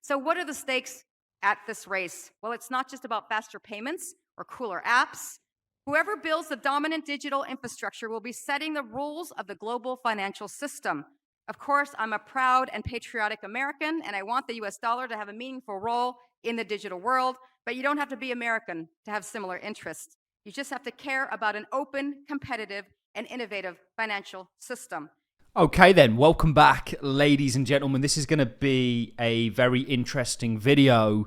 So what are the stakes at this race? Well, it's not just about faster payments or cooler apps. Whoever builds the dominant digital infrastructure will be setting the rules of the global financial system. Of course, I'm a proud and patriotic American, and I want the US dollar to have a meaningful role in the digital world, but you don't have to be American to have similar interests. You just have to care about an open, competitive, and innovative financial system. Okay then, welcome back, ladies and gentlemen. This is going to be a very interesting video,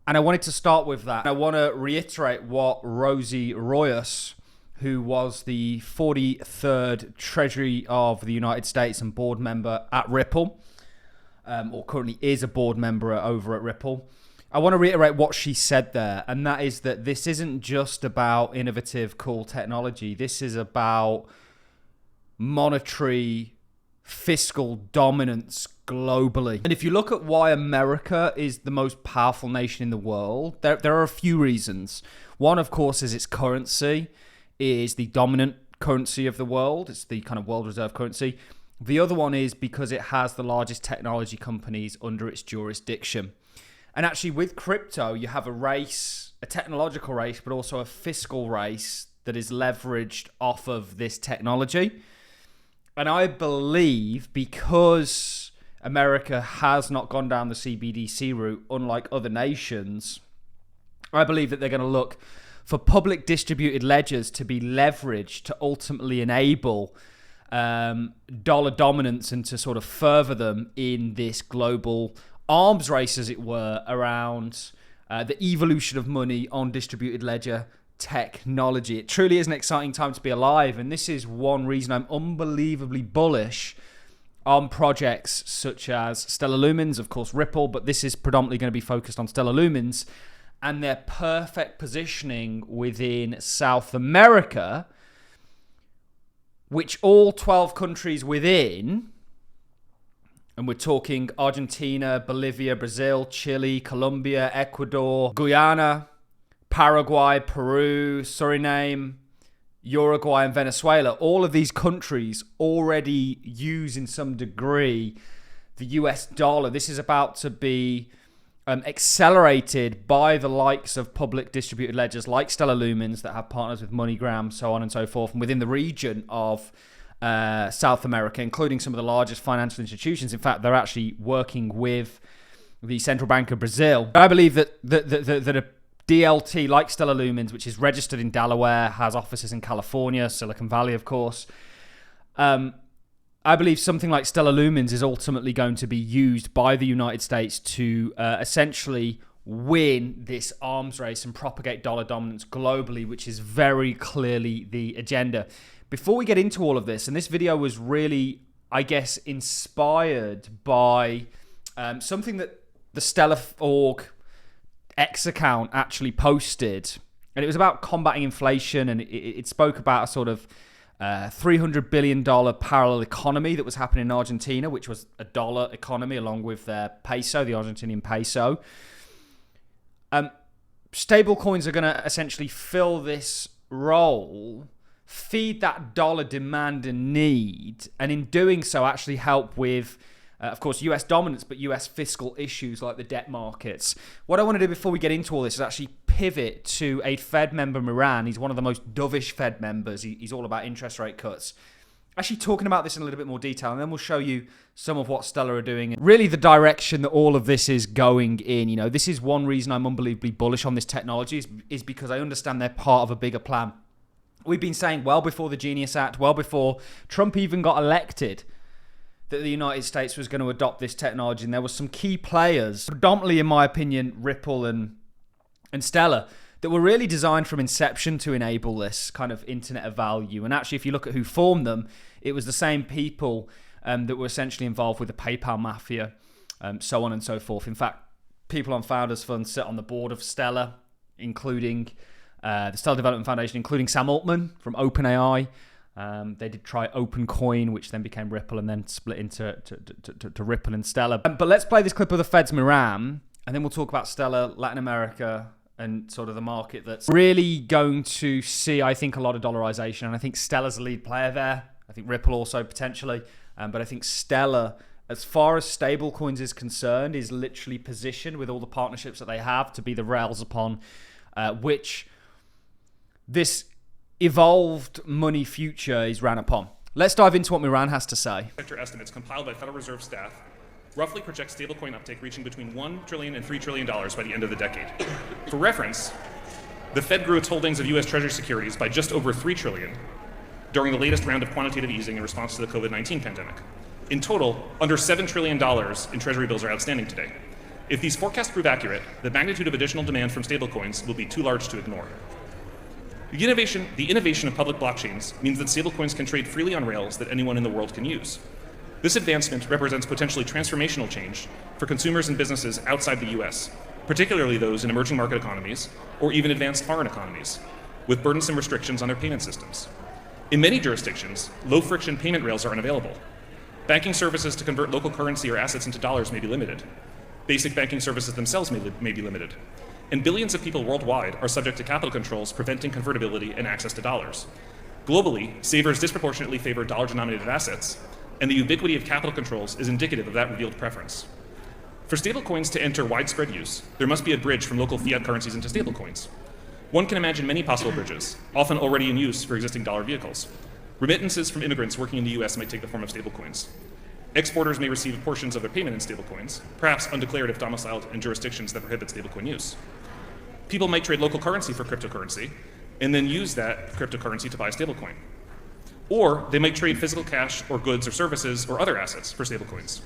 and I wanted to start with that. I want to reiterate what Rosie Royce, who was the 43rd Treasury of the United States and board member at Ripple, or currently is a board member over at Ripple. I want to reiterate what she said there, and that is that this isn't just about innovative, cool technology. This is about monetary, fiscal dominance globally. And if you look at why America is the most powerful nation in the world, there are a few reasons. One, of course, is its currency is the dominant currency of the world. It's the kind of world reserve currency. The other one is because it has the largest technology companies under its jurisdiction. And actually with crypto, you have a race, a technological race, but also a fiscal race that is leveraged off of this technology. And I believe because America has not gone down the CBDC route, unlike other nations, I believe that they're going to look for public distributed ledgers to be leveraged to ultimately enable dollar dominance and to sort of further them in this global arms race, as it were, around the evolution of money on distributed ledger technology. It truly is an exciting time to be alive, and this is one reason I'm unbelievably bullish on projects such as Stellar Lumens, of course Ripple, but this is predominantly going to be focused on Stellar Lumens and their perfect positioning within South America, which all 12 countries within, and we're talking Argentina, Bolivia, Brazil, Chile, Colombia, Ecuador, Guyana, Paraguay, Peru, Suriname, Uruguay, and Venezuela, all of these countries already use in some degree the US dollar. This is about to be accelerated by the likes of public distributed ledgers like Stellar Lumens that have partners with MoneyGram, so on and so forth, and within the region of South America, including some of the largest financial institutions. In fact, they're actually working with the Central Bank of Brazil. I believe that a DLT like Stellar Lumens, which is registered in Delaware, has offices in California, Silicon Valley, of course. I believe something like Stellar Lumens is ultimately going to be used by the United States to essentially win this arms race and propagate dollar dominance globally, which is very clearly the agenda. Before we get into all of this, and this video was really, I guess, inspired by something that the Stellar.org X account actually posted, and it was about combating inflation, and it spoke about a sort of $300 billion parallel economy that was happening in Argentina, which was a dollar economy along with their peso, the Argentinian peso. Stable coins are going to essentially fill this role, feed that dollar demand and need, and in doing so actually help with of course, US dominance, but US fiscal issues like the debt markets. What I want to do before we get into all this is actually pivot to a Fed member, Moran. He's one of the most dovish Fed members. He's all about interest rate cuts. Actually talking about this in a little bit more detail, and then we'll show you some of what Stellar are doing and really the direction that all of this is going in. You know, this is one reason I'm unbelievably bullish on this technology is because I understand they're part of a bigger plan. We've been saying well before the Genius Act, well before Trump even got elected, that the United States was going to adopt this technology, and there were some key players, predominantly in my opinion, Ripple and Stellar, that were really designed from inception to enable this kind of internet of value. And actually, if you look at who formed them, it was the same people that were essentially involved with the PayPal mafia, so on and so forth. In fact, people on Founders Fund sit on the board of Stellar, including the Stellar Development Foundation, including Sam Altman from OpenAI. They did try OpenCoin, which then became Ripple and then split into to Ripple and Stellar. But let's play this clip of the Fed's Miram, and then we'll talk about Stellar, Latin America, and sort of the market that's really going to see, I think, a lot of dollarization. And I think Stellar's the lead player there. I think Ripple also potentially. But I think Stellar as far as stablecoins is concerned, is literally positioned with all the partnerships that they have to be the rails upon which this evolved money future is ran upon. Let's dive into what Miran has to say. Sector estimates compiled by Federal Reserve staff roughly project stablecoin uptake reaching between $1 trillion and $3 trillion by the end of the decade. For reference, the Fed grew its holdings of U.S. Treasury securities by just over $3 trillion during the latest round of quantitative easing in response to the COVID-19 pandemic. In total, under $7 trillion in Treasury bills are outstanding today. If these forecasts prove accurate, the magnitude of additional demand from stablecoins will be too large to ignore. The innovation of public blockchains means that stablecoins can trade freely on rails that anyone in the world can use. This advancement represents potentially transformational change for consumers and businesses outside the US, particularly those in emerging market economies or even advanced foreign economies, with burdensome restrictions on their payment systems. In many jurisdictions, low-friction payment rails are unavailable. Banking services to convert local currency or assets into dollars may be limited. Basic banking services themselves may be limited. And billions of people worldwide are subject to capital controls preventing convertibility and access to dollars. Globally, savers disproportionately favor dollar-denominated assets, and the ubiquity of capital controls is indicative of that revealed preference. For stablecoins to enter widespread use, there must be a bridge from local fiat currencies into stablecoins. One can imagine many possible bridges, often already in use for existing dollar vehicles. Remittances from immigrants working in the US might take the form of stablecoins. Exporters may receive portions of their payment in stablecoins, perhaps undeclared if domiciled in jurisdictions that prohibit stablecoin use. People might trade local currency for cryptocurrency, and then use that cryptocurrency to buy a stablecoin. Or they might trade physical cash or goods or services or other assets for stablecoins.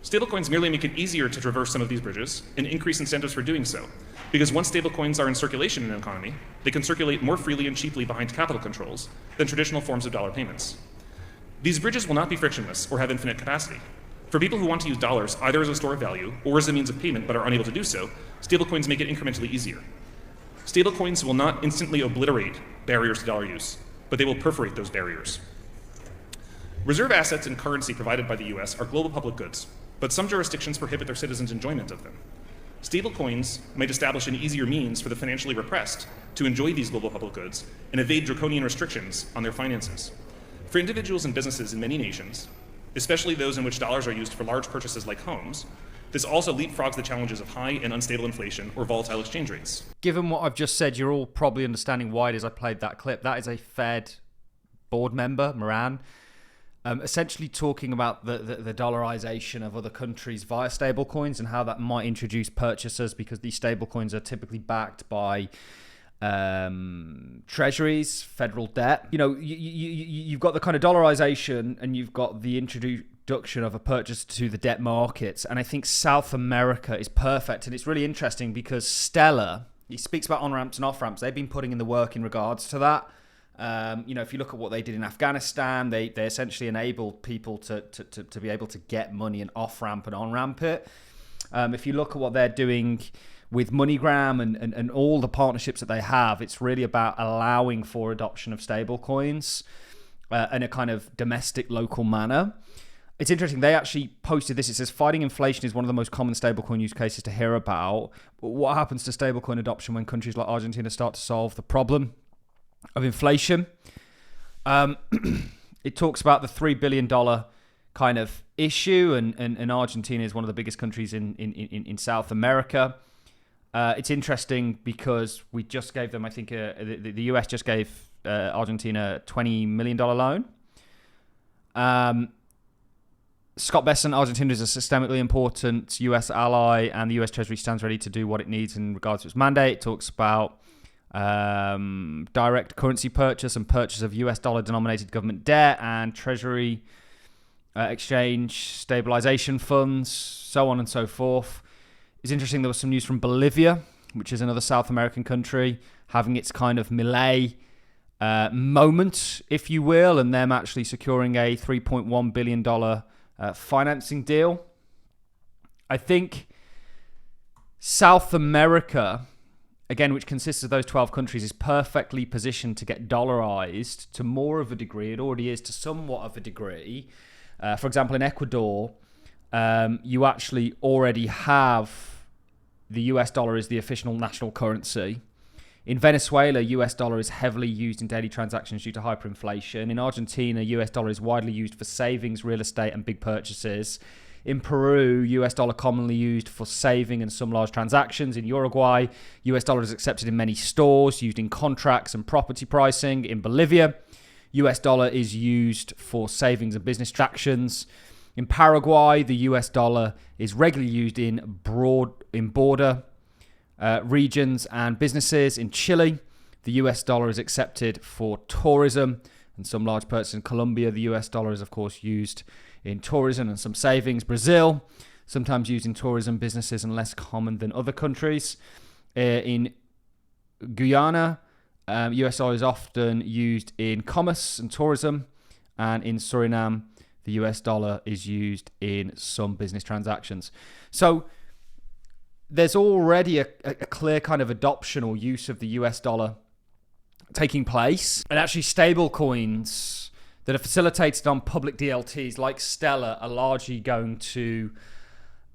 Stablecoins merely make it easier to traverse some of these bridges and increase incentives for doing so, because once stablecoins are in circulation in an economy, they can circulate more freely and cheaply behind capital controls than traditional forms of dollar payments. These bridges will not be frictionless or have infinite capacity. For people who want to use dollars either as a store of value or as a means of payment but are unable to do so, stablecoins make it incrementally easier. Stablecoins will not instantly obliterate barriers to dollar use, but they will perforate those barriers. Reserve assets and currency provided by the US are global public goods, but some jurisdictions prohibit their citizens' enjoyment of them. Stablecoins might establish an easier means for the financially repressed to enjoy these global public goods and evade draconian restrictions on their finances. For individuals and businesses in many nations, especially those in which dollars are used for large purchases like homes, this also leapfrogs the challenges of high and unstable inflation or volatile exchange rates. Given what I've just said, you're all probably understanding why it is I played that clip. That is a Fed board member, Moran, essentially talking about the dollarization of other countries via stablecoins and how that might introduce purchasers, because these stablecoins are typically backed by treasuries, federal debt. You know, you've got the kind of dollarization and you've got the introduction of a purchase to the debt markets. And I think South America is perfect. And it's really interesting because Stellar, he speaks about on-ramps and off-ramps. They've been putting in the work in regards to that. You know, if you look at what they did in Afghanistan, they essentially enabled people to be able to get money and off-ramp and on-ramp it. If you look at what they're doing with MoneyGram and all the partnerships that they have, it's really about allowing for adoption of stablecoins in a kind of domestic, local manner. It's interesting. They actually posted this. It says, fighting inflation is one of the most common stablecoin use cases to hear about. But what happens to stablecoin adoption when countries like Argentina start to solve the problem of inflation? It talks about the $3 billion kind of issue, and Argentina is one of the biggest countries in South America. It's interesting because we just gave them, I think, the US just gave Argentina a $20 million loan. Scott Besson, Argentina is a systemically important US ally, and the US Treasury stands ready to do what it needs in regards to its mandate. It talks about direct currency purchase and purchase of US dollar denominated government debt and Treasury exchange stabilization funds, so on and so forth. It's interesting, there was some news from Bolivia, which is another South American country, having its kind of Milei moment, if you will, and them actually securing a $3.1 billion financing deal. I think South America, again, which consists of those 12 countries, is perfectly positioned to get dollarized to more of a degree. It already is to somewhat of a degree. For example, in Ecuador, you actually already have the US dollar is the official national currency. In Venezuela, US dollar is heavily used in daily transactions due to hyperinflation. In Argentina, US dollar is widely used for savings, real estate, and big purchases. In Peru, US dollar commonly used for saving and some large transactions. In Uruguay, US dollar is accepted in many stores, used in contracts and property pricing. In Bolivia, US dollar is used for savings and business transactions. In Paraguay, the US dollar is regularly used in border regions and businesses. In Chile, the US dollar is accepted for tourism and some large purchases. In Colombia, the US dollar is, of course, used in tourism and some savings. Brazil, sometimes used in tourism, businesses, and less common than other countries. In Guyana, US dollar is often used in commerce and tourism. And in Suriname, the US dollar is used in some business transactions. So there's already a clear kind of adoption or use of the US dollar taking place. And actually stable coins that are facilitated on public DLTs like Stellar are largely going to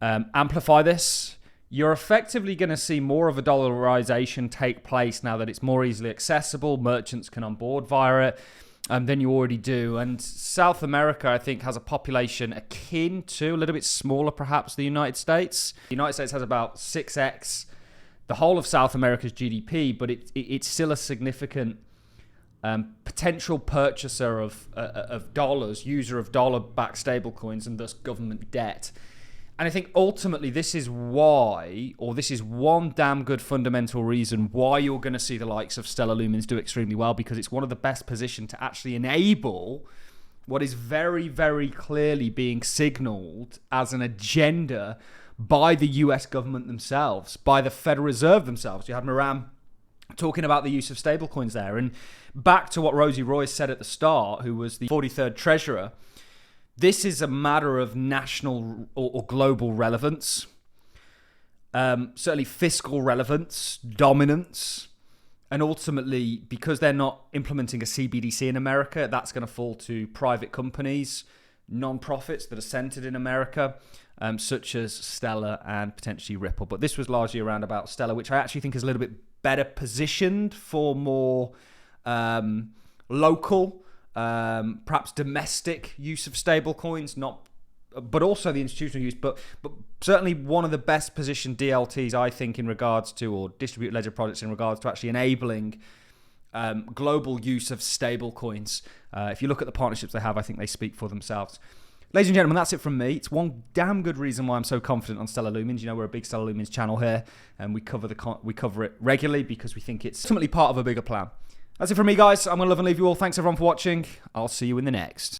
amplify this. You're effectively going to see more of a dollarization take place now that it's more easily accessible. Merchants can onboard via it than you already do. And South America, I think, has a population akin to, a little bit smaller perhaps, the United States. The United States has about 6x the whole of South America's GDP, but it's still a significant potential purchaser of dollars, user of dollar-backed stablecoins, and thus government debt. And I think ultimately this is why, or this is one damn good fundamental reason why you're going to see the likes of Stellar Lumens do extremely well, because it's one of the best positioned to actually enable what is very, very clearly being signaled as an agenda by the US government themselves, by the Federal Reserve themselves. You had Moran talking about the use of stablecoins there. And back to what Rosie Royce said at the start, who was the 43rd Treasurer, this is a matter of national or global relevance, certainly fiscal relevance, dominance, and ultimately, because they're not implementing a CBDC in America, that's going to fall to private companies, non-profits that are centered in America, such as Stellar and potentially Ripple. But this was largely around about Stellar, which I actually think is a little bit better positioned for more local, perhaps domestic use of stable coins, but also the institutional use, but certainly one of the best positioned DLTs, I think, in regards to, or distributed ledger projects in regards to actually enabling global use of stable coins. If you look at the partnerships they have, I think they speak for themselves. Ladies and gentlemen, that's it from me. It's one damn good reason why I'm so confident on Stellar Lumens. You know, we're a big Stellar Lumens channel here, and we cover it regularly because we think it's ultimately part of a bigger plan. That's it from me, guys. I'm going to love and leave you all. Thanks, everyone, for watching. I'll see you in the next.